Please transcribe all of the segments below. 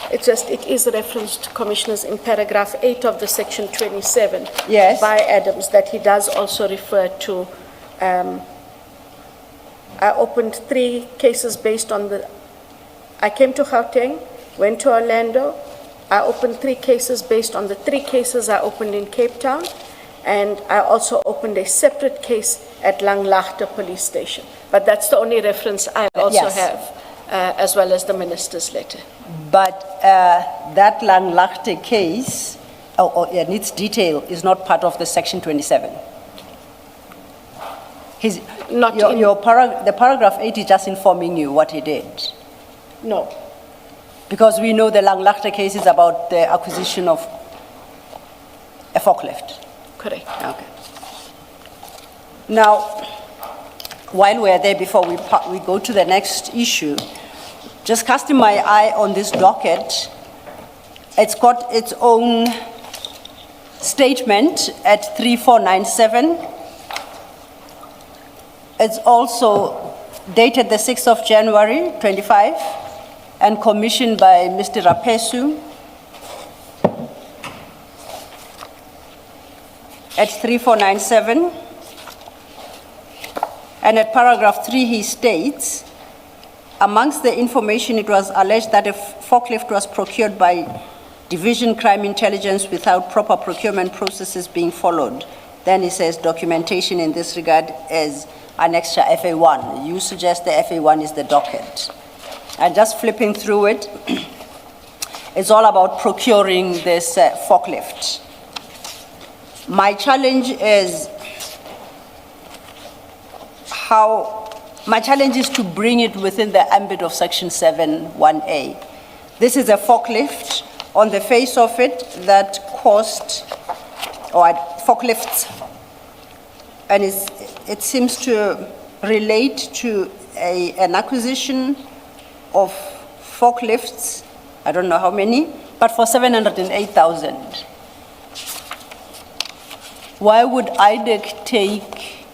It is referenced, Commissioners, in paragraph 8 of the section 27 Yes. by Adams, that he does also refer to, I opened 3 cases based on I came to Gauteng, went to Orlando, I opened 3 cases based on the 3 cases I opened in Cape Town, and I also opened a separate case at Langlagte police station. But that's the only reference I also Yes. have, as well as the minister's letter. But that Langlagte case, and its detail, is not part of the section 27. The paragraph 8 is just informing you what he did. No. Because we know the Langlagte case is about the acquisition of a forklift. Correct. Okay. Now, while we're there, before we go to the next issue, just casting my eye on this docket, it's got its own statement at 3497. It's also dated the 6th of January, 25, and commissioned by Mr. Rapesu at 3497. And at paragraph 3, he states, amongst the information, it was alleged that a forklift was procured by Division Crime Intelligence without proper procurement processes being followed. Then he says documentation in this regard is annexure FA1. You suggest the FA1 is the docket. And just flipping through it, it's all about procuring this forklift. My challenge is to bring it within the ambit of section 7(1)(a). This is a forklift. On the face of it, that cost, or forklifts, and it seems to relate to an acquisition of forklifts, I don't know how many, but for 708,000. Why would IDEC take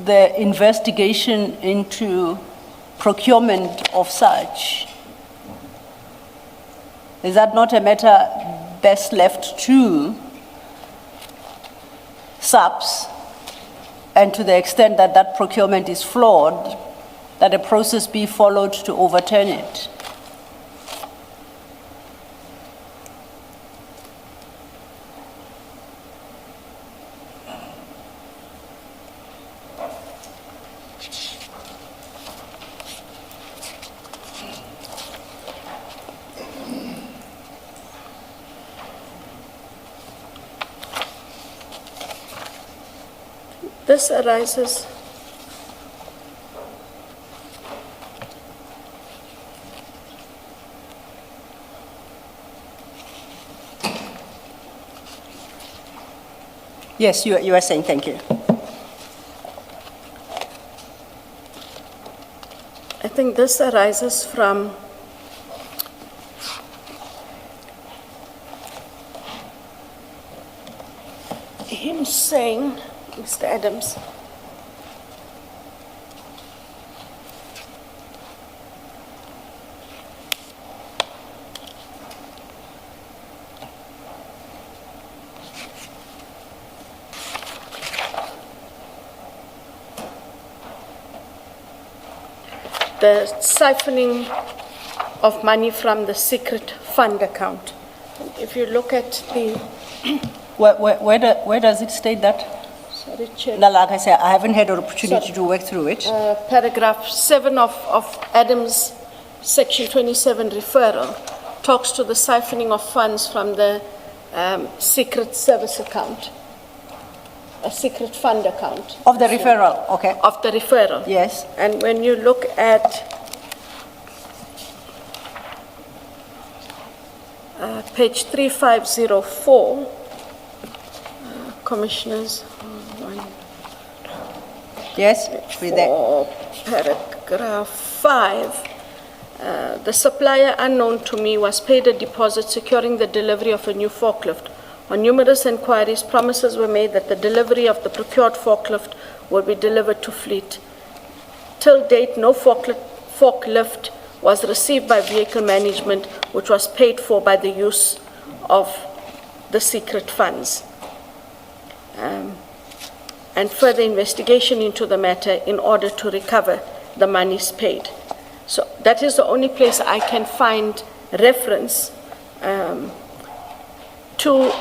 the investigation into procurement of such? Is that not a matter best left to SAPS, and to the extent that that procurement is flawed, that a process be followed to overturn it? This arises Yes, you are saying thank you. I think this arises from him saying, Mr. Adams, the siphoning of money from the secret fund account. If you look at the... Where does it state that? Sorry, Chair. No, like I said, I haven't had an opportunity to work through it. Paragraph 7 of Adams' section 27 referral talks to the siphoning of funds from the secret service account, a secret fund account. Of the referral, okay. Of the referral. Yes. And when you look at page 3504, Commissioners, yes, with that. for paragraph 5, the supplier unknown to me was paid a deposit securing the delivery of a new forklift. On numerous inquiries, promises were made that the delivery of the procured forklift would be delivered to fleet. Till date, no forklift was received by vehicle management, which was paid for by the use of the secret funds. And further investigation into the matter in order to recover the monies paid. So that is the only place I can find reference to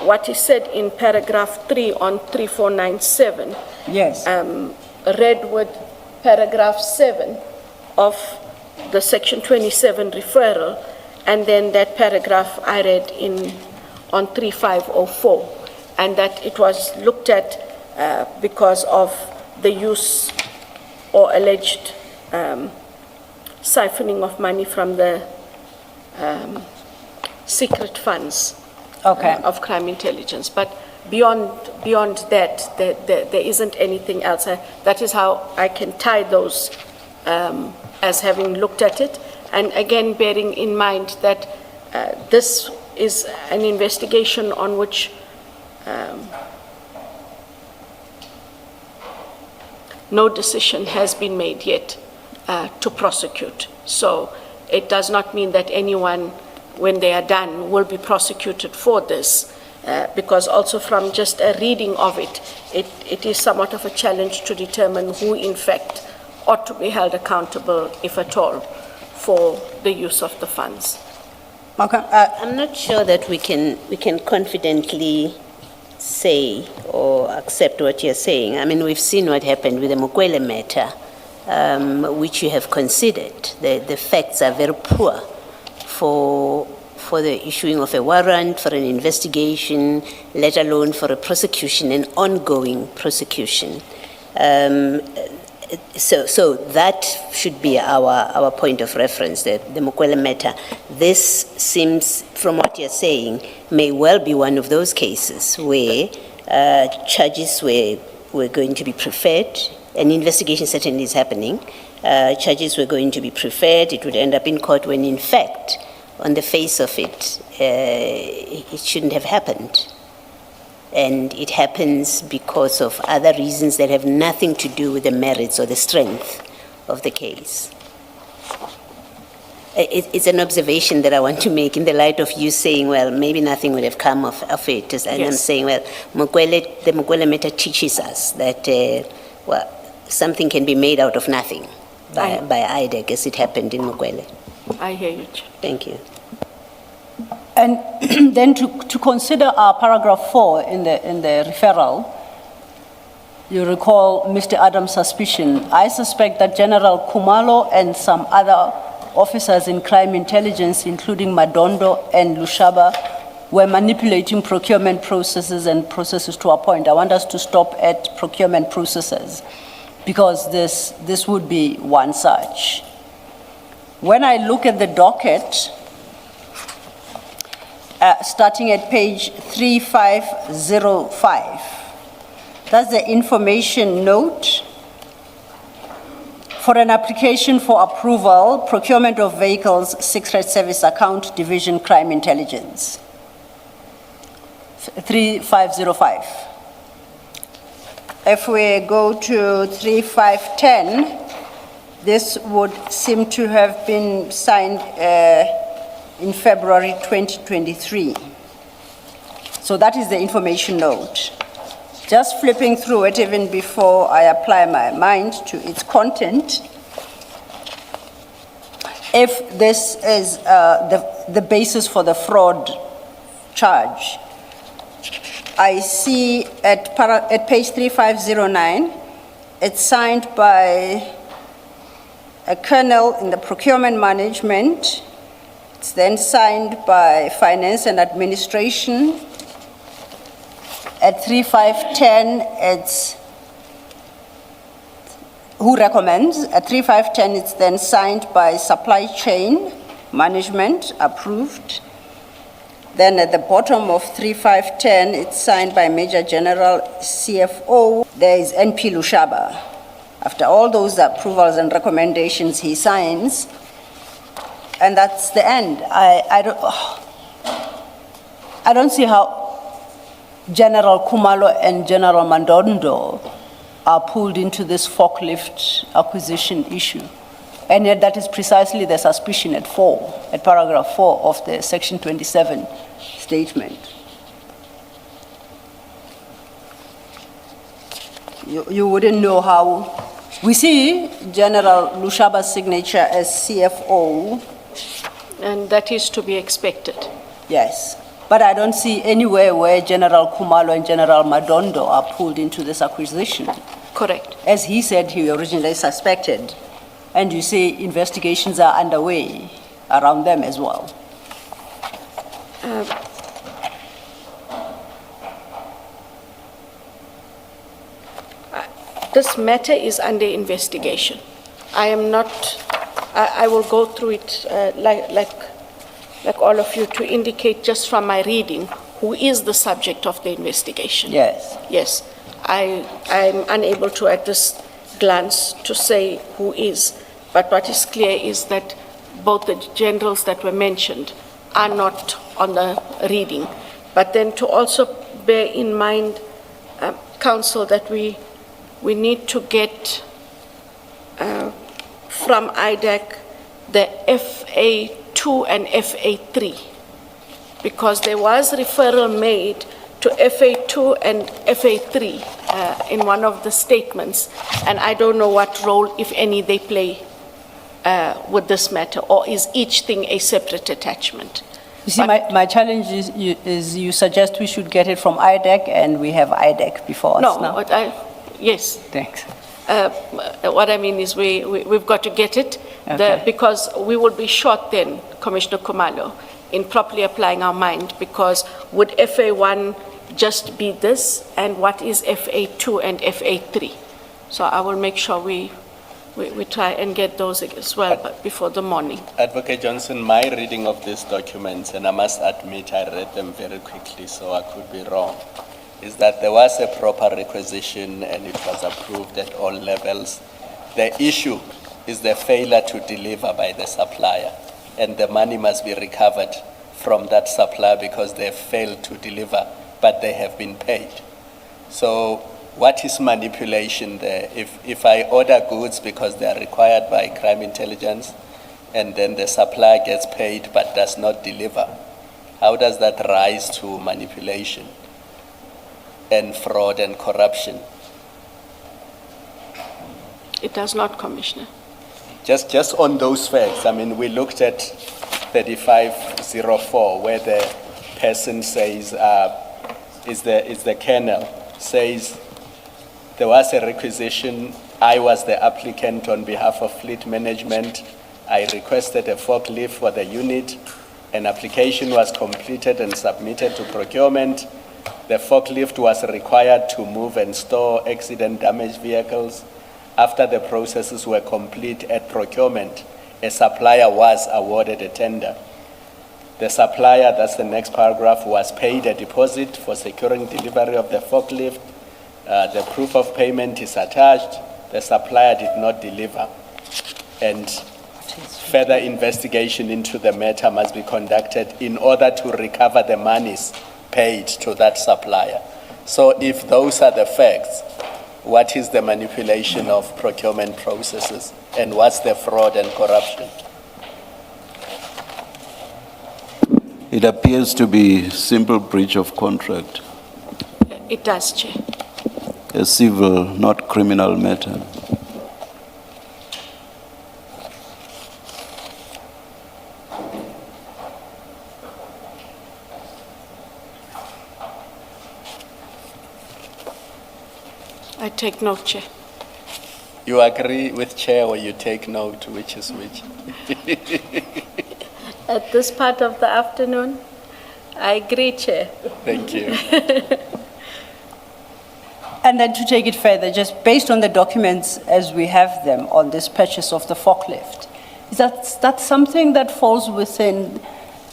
what is said in paragraph 3 on 3497. Yes. Read with paragraph 7 of the section 27 referral, and then that paragraph I read on 3504, and that it was looked at because of the use or alleged siphoning of money from the secret funds of crime intelligence. But beyond that, there isn't anything else. That is how I can tie those as having looked at it. And again, bearing in mind that this is an investigation on which no decision has been made yet to prosecute. So it does not mean that anyone, when they are done, will be prosecuted for this, because also from just a reading of it, it is somewhat of a challenge to determine who in fact ought to be held accountable, if at all, for the use of the funds. Okay. I'm not sure that we can confidently say or accept what you're saying. I mean, we've seen what happened with the Mokwele matter, which you have considered. The facts are very poor for the issuing of a warrant, for an investigation, let alone for a prosecution, an ongoing prosecution. So that should be our point of reference, the Mokwele matter. This seems, from what you're saying, may well be one of those cases where charges were going to be preferred. An investigation certainly is happening. Charges were going to be preferred. It would end up in court when, in fact, on the face of it, it shouldn't have happened. And it happens because of other reasons that have nothing to do with the merits or the strength of the case. It's an observation that I want to make in the light of you saying, well, maybe nothing would have come of it. And I'm saying, well, the Mokwele matter teaches us that, well, something can be made out of nothing by IDEC, as it happened in Mokwele. I hear you, Chair. Thank you. And then to consider our paragraph 4 in the referral, you recall Mr. Adams' suspicion. I suspect that General Khumalo and some other officers in crime intelligence, including Madondo and Lushaba, were manipulating procurement processes and processes to a point. I want us to stop at procurement processes, because this would be one such. When I look at the docket, starting at page 3505, that's the information note for an application for approval, procurement of vehicles, Secret Service Account, Division Crime Intelligence. 3505. If we go to 3510, this would seem to have been signed in February 2023. So that is the information note. Just flipping through it, even before I apply my mind to its content, if this is the basis for the fraud charge, I see at page 3509, it's signed by a colonel in the procurement management. It's then signed by finance and administration. At 3510, it's who recommends. At 3510, it's then signed by supply chain management, approved. Then at the bottom of 3510, it's signed by Major General CFO. There is NP Lushaba. After all those approvals and recommendations, he signs, and that's the end. I don't see how General Khumalo and General Madondo are pulled into this forklift acquisition issue. And yet that is precisely the suspicion at paragraph 4 of the section 27 statement. You wouldn't know how. We see General Lushaba's signature as CFO. And that is to be expected. Yes, but I don't see anywhere where General Khumalo and General Madondo are pulled into this acquisition. Correct. As he said, he originally suspected, and you say investigations are underway around them as well. This matter is under investigation. I am not, I will go through it like all of you to indicate just from my reading who is the subject of the investigation. Yes. Yes. I'm unable to at this glance to say who is, but what is clear is that both the generals that were mentioned are not on the reading. But then to also bear in mind, Council, that we need to get from IDAC the FA2 and FA3, because there was referral made to FA2 and FA3 in one of the statements, and I don't know what role, if any, they play with this matter, or is each thing a separate attachment? You see, my challenge is you suggest we should get it from IDAC, and we have IDAC before us No, now. yes. Thanks. What I mean is we've got to get it, Okay. because we will be short then, Commissioner Khumalo, in properly applying our mind, because would FA1 just be this, and what is FA2 and FA3? So I will make sure we try and get those as well, but before the morning. Advocate Johnson, my reading of these documents, and I must admit I read them very quickly, so I could be wrong, is that there was a proper requisition and it was approved at all levels. The issue is the failure to deliver by the supplier, and the money must be recovered from that supplier because they failed to deliver, but they have been paid. So what is manipulation there? If I order goods because they are required by crime intelligence, and then the supplier gets paid but does not deliver, how does that rise to manipulation and fraud and corruption? It does not, Commissioner. Just on those facts, I mean, we looked at 3504, where the person says, is the colonel, says, there was a requisition, I was the applicant on behalf of fleet management, I requested a forklift for the unit, an application was completed and submitted to procurement, the forklift was required to move and store accident damaged vehicles. After the processes were complete at procurement, a supplier was awarded a tender. The supplier, that's the next paragraph, was paid a deposit for securing delivery of the forklift. The proof of payment is attached. The supplier did not deliver. And further investigation into the matter must be conducted in order to recover the monies paid to that supplier. So if those are the facts, what is the manipulation of procurement processes, and what's the fraud and corruption? It appears to be simple breach of contract, It does, Chair. a civil, not criminal matter. I take note, Chair. You agree with Chair, or you take note, which is which? At this part of the afternoon, I agree, Chair. Thank you. And then to take it further, just based on the documents as we have them on this purchase of the forklift, is that something that falls within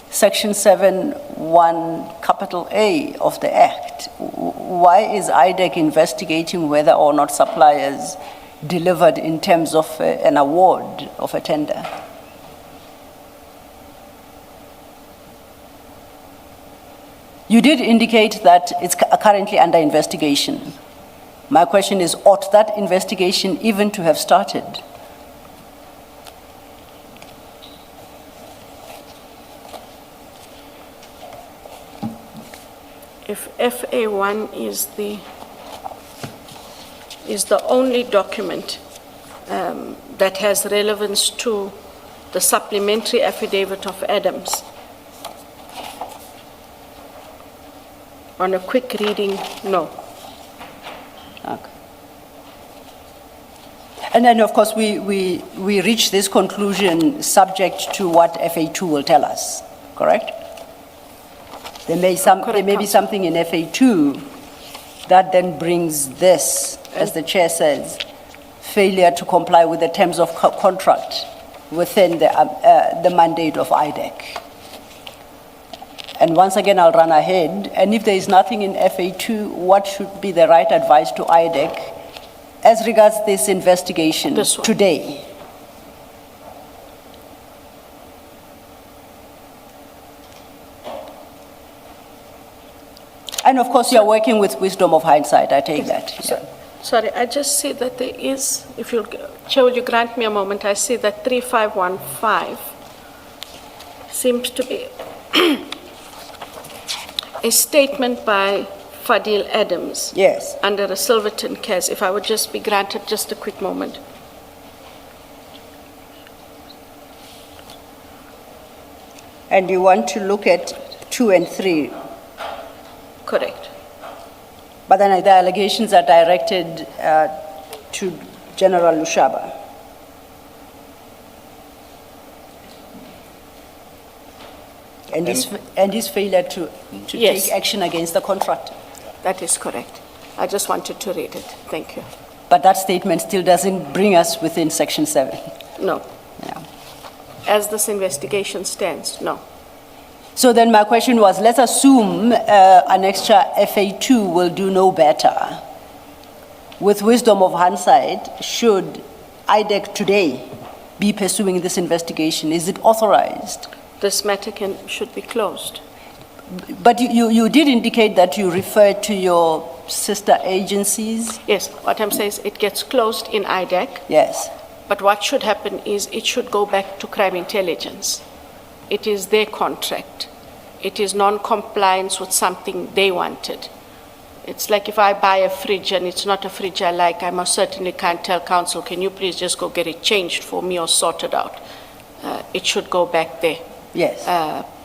Section 7(1) capital A of the Act? Why is IDAC investigating whether or not suppliers delivered in terms of an award of a tender? You did indicate that it's currently under investigation. My question is, ought that investigation even to have started? if FA1 is the only document that has relevance to the supplementary affidavit of Adams, on a quick reading, no. Okay. And then, of course, we reach this conclusion subject to what FA2 will tell us, correct? There may be Counsel. something in FA2 that then brings this, as the chair says, failure to comply with the terms of contract within the mandate of IDEC. And once again, I'll run ahead, and if there is nothing in FA2, what should be the right advice to IDEC as regards this investigation This one. today? And of course, you're working with wisdom of hindsight, I take that. Yeah. Sorry, I just see that there is, if you'll, Chair, will you grant me a moment? I see that 3515 seems to be a statement by Fadil Adams Yes. under a Silverton case. If I would just be granted just a quick moment. And you want to look at 2 and 3, Correct. but then the allegations are directed to General Lushaba. And his failure to Yes. take action against the contractor. That is correct. I just wanted to read it. Thank you. But that statement still doesn't bring us within Section 7. No. Yeah. As this investigation stands, no. So then my question was, let's assume an extra FA2 will do no better. With wisdom of hindsight, should IDEC today be pursuing this investigation? Is it authorized? This matter should be closed. But you did indicate that you referred to your sister agencies? Yes, what I'm saying is it gets closed in IDEC, Yes. but what should happen is it should go back to crime intelligence. It is their contract. It is non-compliance with something they wanted. It's like if I buy a fridge and it's not a fridge I like, I most certainly can't tell council, can you please just go get it changed for me or sorted out? It should go back there. Yes.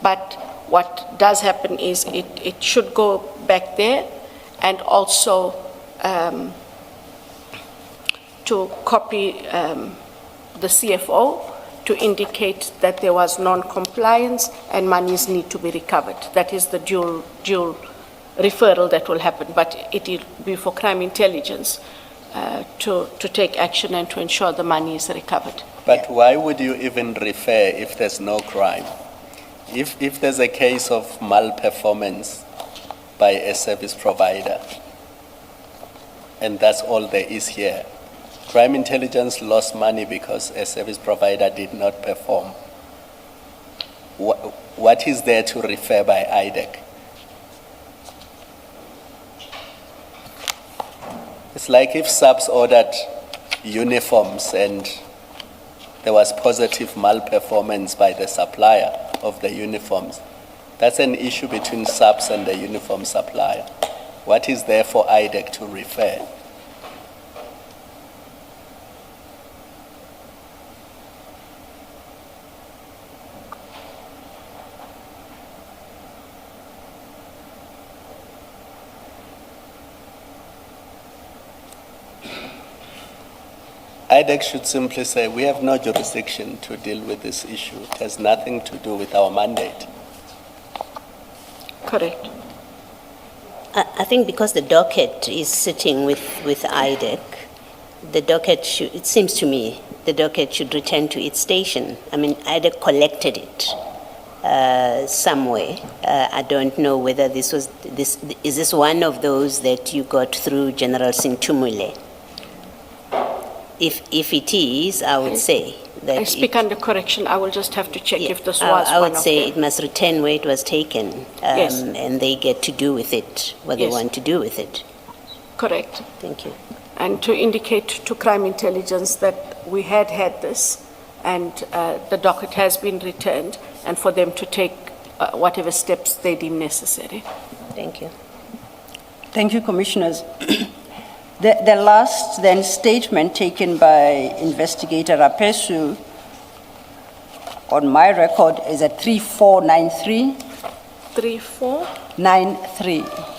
But what does happen is it should go back there, and also to copy the CFO to indicate that there was non-compliance and monies need to be recovered. That is the dual referral that will happen, but it will be for crime intelligence to take action and to ensure the money is recovered. But why would you even refer if there's no crime? If there's a case of malperformance by a service provider, and that's all there is here, crime intelligence lost money because a service provider did not perform. What is there to refer by IDEC? It's like if subs ordered uniforms and there was positive malperformance by the supplier of the uniforms. That's an issue between subs and the uniform supplier. What is there for IDEC to refer? IDEC should simply say, we have no jurisdiction to deal with this issue. It has nothing to do with our mandate. Correct. I think because the docket is sitting with IDEC, the docket should, it seems to me, the docket should return to its station. I mean, IDEC collected it somewhere. I don't know whether this is this one of those that you got through General Sintumule? If it is, I would say that I speak under correction. I will just have to check if this was I one would of say them. it must return where it was taken, Yes. and they get to do with it what they Yes. want to do with it. Correct. Thank you. And to indicate to crime intelligence that we had this, and the docket has been returned, and for them to take whatever steps they deem necessary. Thank you. Thank you, Commissioners. The last then statement taken by Investigator Rapesu on my record is at 3493. 34. 93.